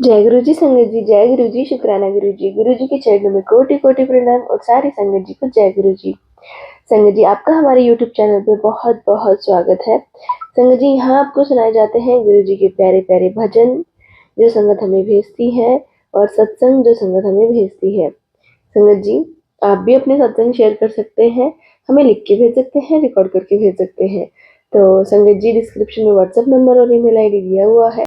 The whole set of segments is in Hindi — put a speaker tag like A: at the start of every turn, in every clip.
A: जय गुरु जी संगत जी, जय गुरु जी, शुक्राना गुरु जी के चरणों में कोटि कोटि प्रणाम और सारी संगत जी को जय गुरु जी। संगत जी, आपका हमारे YouTube चैनल पे बहुत बहुत स्वागत है। संगत जी, यहाँ आपको सुनाए जाते हैं गुरु जी के प्यारे प्यारे भजन जो संगत हमें भेजती है और सत्संग जो संगत हमें भेजती है। संगत जी, आप भी अपने सत्संग शेयर कर सकते हैं, हमें लिख के भेज सकते हैं, रिकॉर्ड करके भेज सकते हैं। तो संगत जी, डिस्क्रिप्शन में व्हाट्सएप नंबर और ईमेल आईडी दिया हुआ है।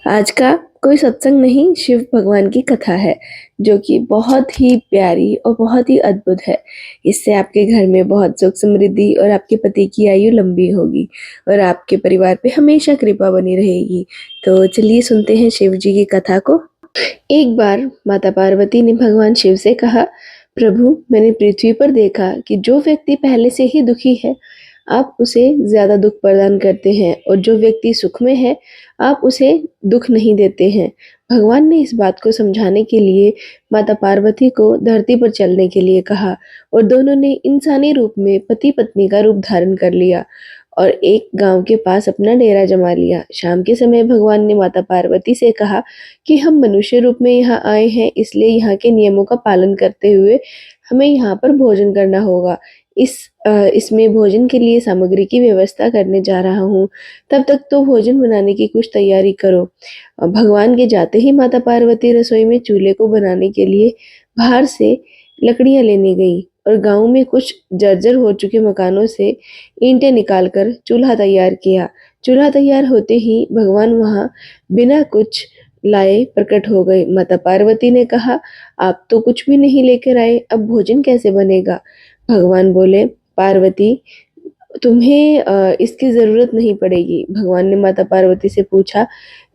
A: आज का कोई सत्संग नहीं, शिव भगवान की कथा है जो कि बहुत ही प्यारी और बहुत ही अद्भुत है। इससे आपके घर में बहुत सुख समृद्धि और आपके पति की आयु लंबी होगी और आपके परिवार पे हमेशा कृपा बनी रहेगी। तो चलिए सुनते हैं शिव जी की कथा को। एक बार माता पार्वती ने भगवान शिव से कहा, प्रभु, मैंने पृथ्वी पर देखा कि जो व्यक्ति पहले से ही दुखी है, आप उसे ज्यादा दुख प्रदान करते हैं और जो व्यक्ति सुख में है, आप उसे दुख नहीं देते हैं। भगवान ने इस बात को समझाने के लिए माता पार्वती को धरती पर चलने के लिए कहा और दोनों ने इंसानी रूप में पति पत्नी का रूप धारण कर लिया और एक गांव के पास अपना डेरा जमा लिया। शाम के समय भगवान ने माता पार्वती से कहा कि हम मनुष्य रूप में यहाँ आए हैं, इसलिए यहाँ के नियमों का पालन करते हुए हमें यहाँ पर भोजन करना होगा। इसमें भोजन के लिए सामग्री की व्यवस्था करने जा रहा हूँ। तब तक तो भोजन बनाने की कुछ तैयारी करो। भगवान के जाते ही माता पार्वती रसोई में चूल्हे को बनाने के लिए बाहर से लकड़ियां लेने गई और गांव में कुछ जर्जर हो चुके मकानों से ईंटें निकालकर चूल्हा तैयार किया। चूल्हा तैयार होते ही भगवान वहां बिना कुछ लाए प्रकट हो गए। माता पार्वती ने कहा, आप तो कुछ भी नहीं लेकर आए, अब भोजन कैसे बनेगा? भगवान बोले, पार्वती, तुम्हें इसकी जरूरत नहीं पड़ेगी। भगवान ने माता पार्वती से पूछा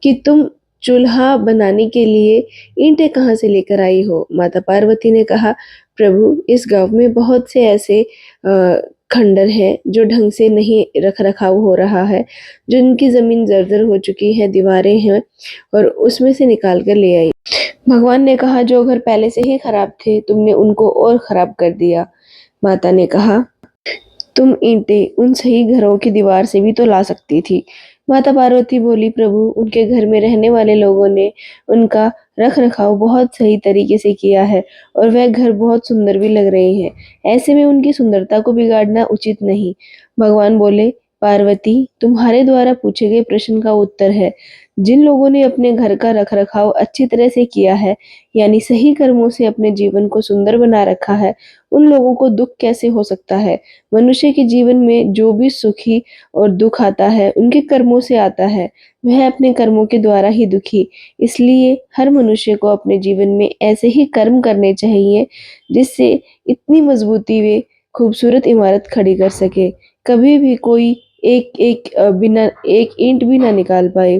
A: कि तुम चूल्हा बनाने के लिए ईंटें कहाँ से लेकर आई हो? माता पार्वती ने कहा, प्रभु, इस गांव में बहुत से ऐसे खंडर हैं जो ढंग से नहीं रख रखाव हो रहा है, जिनकी जमीन जर्जर हो चुकी है, दीवारें हैं, और उसमें से निकाल कर ले आई। भगवान ने कहा, जो घर पहले से ही खराब थे, तुमने उनको और खराब कर दिया। माता ने कहा, तुम ईंटें उन सही घरों की दीवार से भी तो ला सकती थी। माता पार्वती बोली, प्रभु, उनके घर में रहने वाले लोगों ने उनका रख रखाव बहुत सही तरीके से किया है और वह घर बहुत सुंदर भी लग रहे हैं। ऐसे में उनकी सुंदरता को बिगाड़ना उचित नहीं। भगवान बोले, पार्वती, तुम्हारे द्वारा पूछे गए प्रश्न का उत्तर है, जिन लोगों ने अपने घर का रख रखाव अच्छी तरह से किया है, यानी सही कर्मों से अपने जीवन को सुंदर बना रखा है, उन लोगों को दुख कैसे हो सकता है? मनुष्य के जीवन में जो भी सुखी और दुख आता है, उनके कर्मों से आता है। वह अपने कर्मों के द्वारा ही दुखी। इसलिए हर मनुष्य को अपने जीवन में ऐसे ही कर्म करने चाहिए जिससे इतनी मजबूती वे खूबसूरत इमारत खड़ी कर सके। कभी भी कोई बिना एक ईंट भी ना निकाल पाए।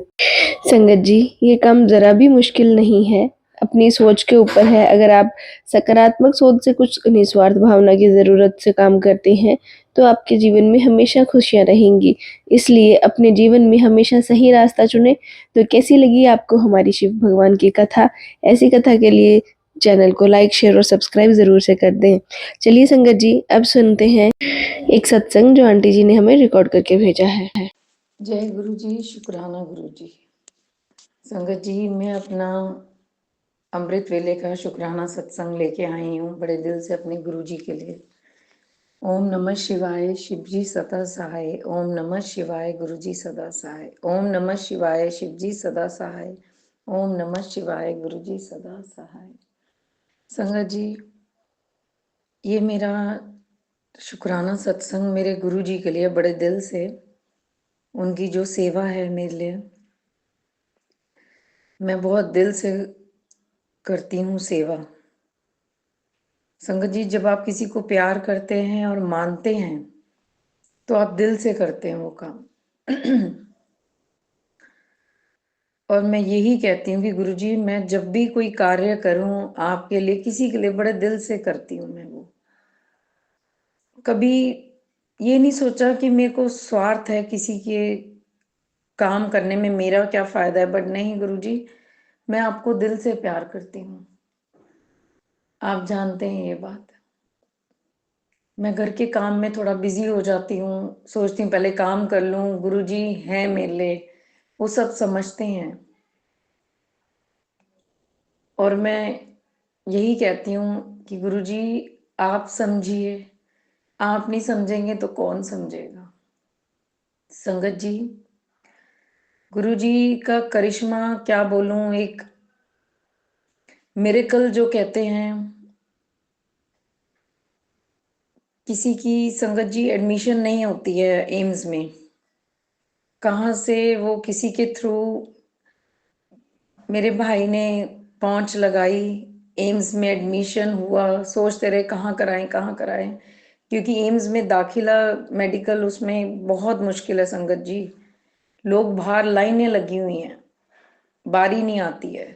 A: संगत जी, ये काम जरा भी मुश्किल नहीं है, अपनी सोच के ऊपर है। अगर आप सकारात्मक सोच से कुछ निस्वार्थ भावना की जरूरत से काम करते हैं तो आपके जीवन में हमेशा खुशियां रहेंगी। इसलिए अपने जीवन में हमेशा सही रास्ता चुने। तो कैसी लगी आपको हमारी शिव भगवान की कथा? ऐसी कथा के लिए चैनल को लाइक, शेयर और सब्सक्राइब जरूर से कर दें। चलिए संगत जी, अब सुनते हैं एक सत्संग जो आंटी जी ने हमें रिकॉर्ड करके भेजा है।
B: जय गुरु जी, शुक्राना गुरु जी। संगत जी, मैं अपना अमृत वेले का शुक्राना सत्संग लेके आई हूँ बड़े दिल से अपने गुरु जी के लिए। ओम नमः शिवाय, शिव जी सदा सहाय। ओम नमः शिवाय, गुरु जी सदा सहाय। ओम नमः शिवाय, शिव जी सदा सहाय। ओम नमः शिवाय, गुरु जी सदा सहाय। संगत जी, ये मेरा शुक्राना सत्संग मेरे गुरु जी के लिए बड़े दिल से, उनकी जो सेवा है मेरे लिए, मैं बहुत दिल से करती हूँ सेवा। संगत जी, जब आप किसी को प्यार करते हैं और मानते हैं तो आप दिल से करते हैं वो काम। और मैं यही कहती हूँ कि गुरुजी, मैं जब भी कोई कार्य करूं आपके लिए, किसी के लिए, बड़े दिल से करती हूँ मैं वो। कभी ये नहीं सोचा कि मेरे को स्वार्थ है किसी के काम करने में, मेरा क्या फायदा है। बट नहीं गुरुजी, मैं आपको दिल से प्यार करती हूँ, आप जानते हैं ये बात। मैं घर के काम में थोड़ा बिजी हो जाती हूँ, सोचती हूँ पहले काम कर लूँ, गुरुजी हैं मेरे लिए, वो सब समझते हैं। और मैं यही कहती हूँ कि गुरुजी आप समझिए, आप नहीं समझेंगे तो कौन समझेगा। संगत जी, गुरुजी का करिश्मा क्या बोलूं, एक मिरेकल जो कहते हैं। किसी की संगत जी एडमिशन नहीं होती है एम्स में, कहाँ से वो किसी के थ्रू मेरे भाई ने पहुंच लगाई, एम्स में एडमिशन हुआ। सोचते रहे कहाँ कराएं कहाँ कराएं, क्योंकि एम्स में दाखिला मेडिकल उसमें बहुत मुश्किल है संगत जी। लोग बाहर लाइनें लगी हुई हैं, बारी नहीं आती है।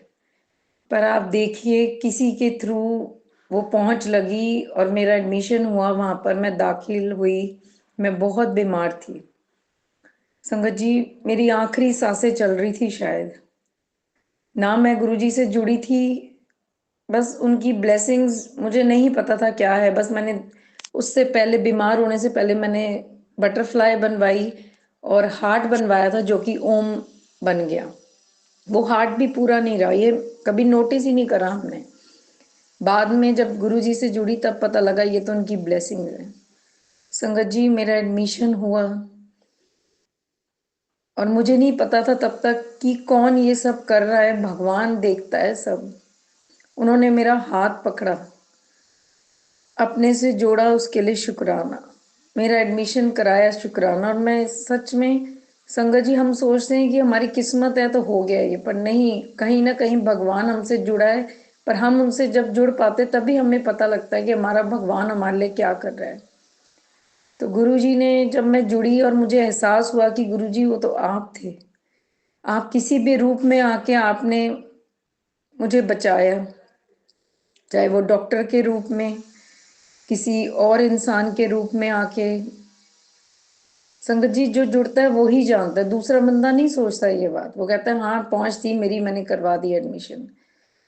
B: पर आप देखिए किसी के थ्रू वो पहुंच लगी और मेरा एडमिशन हुआ, वहां पर मैं दाखिल हुई। मैं बहुत बीमार थी संगत जी, मेरी आखिरी सांसें चल रही थी शायद। ना मैं गुरुजी से जुड़ी थी, बस उनकी ब्लेसिंग्स, मुझे नहीं पता था क्या है। बस मैंने उससे पहले, बीमार होने से पहले, मैंने बटरफ्लाई बनवाई और हार्ट बनवाया था जो कि ओम बन गया। वो हार्ट भी पूरा नहीं रहा, ये कभी नोटिस ही नहीं करा हमने। बाद में जब गुरुजी से जुड़ी तब पता लगा ये तो उनकी ब्लेसिंग है। संगत जी, मेरा एडमिशन हुआ और मुझे नहीं पता था तब तक कि कौन ये सब कर रहा है, भगवान देखता है सब। उन्होंने मेरा हाथ पकड़ा, अपने से जोड़ा, उसके लिए शुक्राना। मेरा एडमिशन कराया, शुक्राना। और मैं सच में संगत जी, हम सोचते हैं कि हमारी किस्मत है तो हो गया ये, पर नहीं, कहीं ना कहीं भगवान हमसे जुड़ा है। पर हम उनसे जब जुड़ पाते तभी हमें पता लगता है कि हमारा भगवान हमारे लिए क्या कर रहा है। तो गुरुजी ने, जब मैं जुड़ी और मुझे एहसास हुआ कि गुरुजी वो तो आप थे, आप किसी भी रूप में आके आपने मुझे बचाया, चाहे वो डॉक्टर के रूप में, किसी और इंसान के रूप में आके। संगत जी, जो जुड़ता है वो ही जानता है, दूसरा बंदा नहीं सोचता ये बात। वो कहता है हाँ पहुंच थी मेरी, मैंने करवा दी एडमिशन।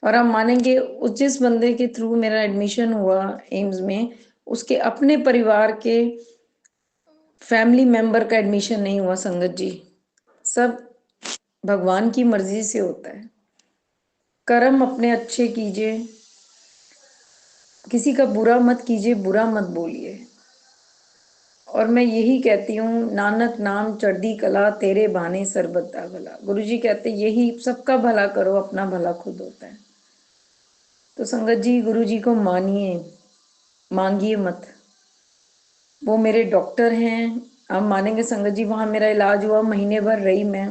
B: और आप मानेंगे, उस जिस बंदे के थ्रू मेरा एडमिशन हुआ एम्स में, उसके अपने परिवार के फैमिली मेंबर का एडमिशन नहीं हुआ संगत जी। सब भगवान की मर्जी से होता है। कर्म अपने अच्छे कीजिए, किसी का बुरा मत कीजिए, बुरा मत बोलिए। और मैं यही कहती हूँ, नानक नाम चढ़दी कला, तेरे बाने सरबत दा भला। गुरु जी कहते यही, सबका भला करो, अपना भला खुद होता है। तो संगत जी, गुरु जी को मानिए, मांगिए मत। वो मेरे डॉक्टर हैं। आप मानेंगे संगत जी, वहां मेरा इलाज हुआ, महीने भर रही मैं।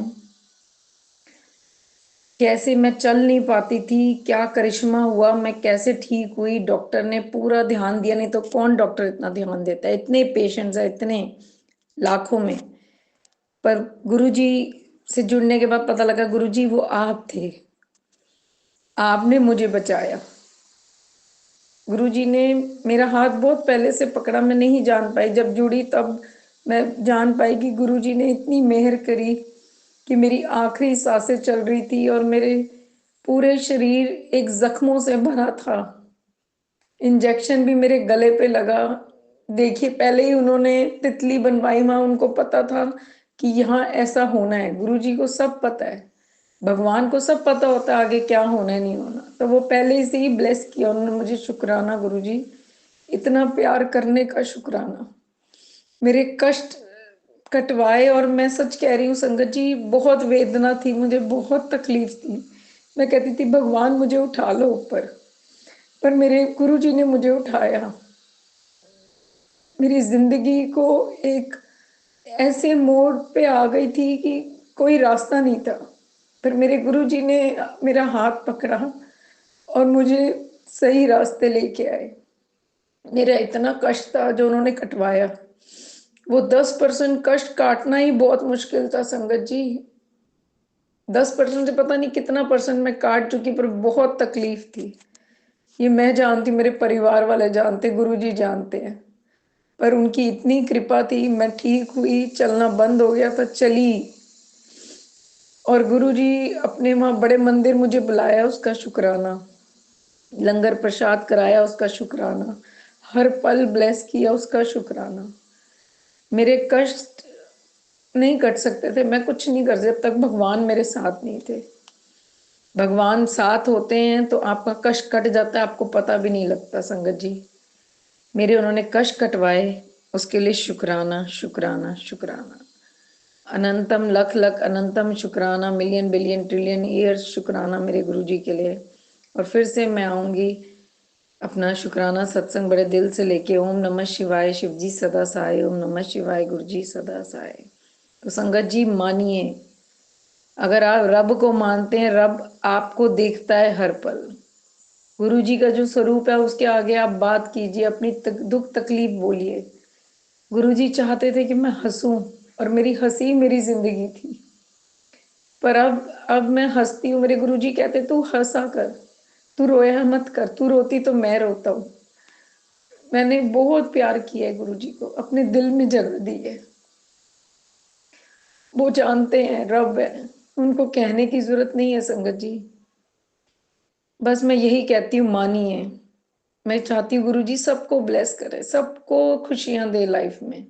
B: कैसे मैं चल नहीं पाती थी, क्या करिश्मा हुआ, मैं कैसे ठीक हुई। डॉक्टर ने पूरा ध्यान दिया, नहीं तो कौन डॉक्टर इतना ध्यान देता है, इतने पेशेंट्स है, इतने लाखों में। पर गुरुजी से जुड़ने के बाद पता लगा गुरुजी वो आप थे, आपने मुझे बचाया। गुरुजी ने मेरा हाथ बहुत पहले से पकड़ा, मैं नहीं जान पाई, जब जुड़ी तब मैं जान पाई कि गुरुजी ने इतनी मेहर करी कि मेरी आखिरी सांसें चल रही थी और मेरे पूरे शरीर एक जख्मों से भरा था। इंजेक्शन भी मेरे गले पे लगा। देखिए, पहले ही उन्होंने तितली बनवाई, वहां उनको पता था कि यहाँ ऐसा होना है। गुरुजी को सब पता है, भगवान को सब पता होता है आगे क्या होना है नहीं होना। तो वो पहले से ही ब्लेस किया उन्होंने मुझे। शुक्राना गुरुजी, इतना प्यार करने का शुक्राना। मेरे कष्ट कटवाए। और मैं सच कह रही हूँ संगत जी, बहुत वेदना थी मुझे, बहुत तकलीफ थी। मैं कहती थी भगवान मुझे उठा लो ऊपर, पर मेरे गुरुजी ने मुझे उठाया। मेरी जिंदगी को एक ऐसे मोड़ पे आ गई थी कि कोई रास्ता नहीं था। फिर मेरे गुरुजी ने मेरा हाथ पकड़ा और मुझे सही रास्ते लेके आए। मेरा इतना कष्ट था जो उन्होंने कटवाया, वो 10% कष्ट काटना ही बहुत मुश्किल था संगत जी। 10% से पता नहीं कितना परसेंट मैं काट चुकी, पर बहुत तकलीफ थी। ये मैं जानती, मेरे परिवार वाले जानते, गुरुजी जानते हैं। पर उनकी इतनी कृपा थी, मैं ठीक हुई, चलना बंद हो गया था, चली। और गुरुजी अपने वहां बड़े मंदिर मुझे बुलाया, उसका शुक्राना। लंगर प्रसाद कराया, उसका शुक्राना। हर पल ब्लेस किया, उसका शुक्राना। मेरे कष्ट नहीं कट सकते थे, मैं कुछ नहीं कर सकती जब तक भगवान मेरे साथ नहीं थे। भगवान साथ होते हैं तो आपका कष्ट कट जाता है, आपको पता भी नहीं लगता। संगत जी, मेरे उन्होंने कष्ट कटवाए, उसके लिए शुक्राना शुक्राना शुक्राना, अनंतम लख लख अनंतम शुक्राना, मिलियन बिलियन ट्रिलियन ईयर्स शुक्राना मेरे गुरुजी के लिए। और फिर से मैं आऊंगी अपना शुक्राना सत्संग बड़े दिल से लेके। ओम नमः शिवाय, शिवजी सदा सहाय, ओम नमः शिवाय, गुरुजी सदा सहाय। तो संगत जी मानिए, अगर आप रब को मानते हैं, रब आपको देखता है हर पल। गुरु जी का जो स्वरूप है उसके आगे आप बात कीजिए, अपनी दुख तकलीफ बोलिए। गुरु जी चाहते थे कि मैं हंसूं, और मेरी हंसी मेरी जिंदगी थी। पर अब मैं हंसती हूँ। मेरे गुरु जी कहते तू हंसा कर, तू रोया मत कर, तू रोती तो मैं रोता हूँ। मैंने बहुत प्यार किया है गुरु जी को, अपने दिल में जगह दी है। वो जानते हैं रब है, उनको कहने की जरूरत नहीं है संगत जी। बस मैं यही कहती हूँ, मानिए। मैं चाहती हूँ गुरु जी सबको ब्लेस करे, सबको खुशियां दे लाइफ में,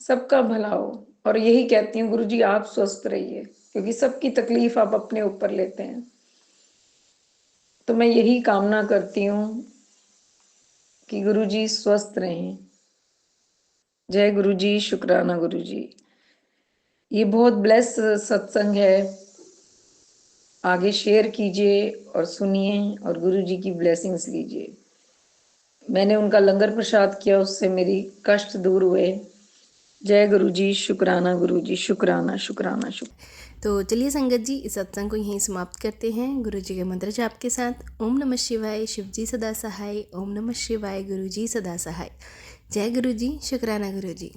B: सबका भला हो। और यही कहती हूँ गुरु जी आप स्वस्थ रहिए, क्योंकि सबकी तकलीफ आप अपने ऊपर लेते हैं। तो मैं यही कामना करती हूँ कि गुरु जी स्वस्थ रहें। जय गुरु जी, शुक्राना गुरु जी। ये बहुत ब्लेस सत्संग है, आगे शेयर कीजिए और सुनिए और गुरु जी की ब्लेसिंग्स लीजिए। मैंने उनका लंगर प्रसाद किया, उससे मेरी कष्ट दूर हुए। जय गुरु जी, शुक्राना गुरु जी, शुक्राना शुक्राना शुक्राना।
A: तो चलिए संगत जी, इस सत्संग को यहीं समाप्त करते हैं गुरु जी के मंत्र जाप के साथ। ओम नमः शिवाय, शिव जी सदा सहाय। ओम नमः शिवाय, गुरु जी सदा सहाय। जय गुरु जी, शुक्राना गुरु जी।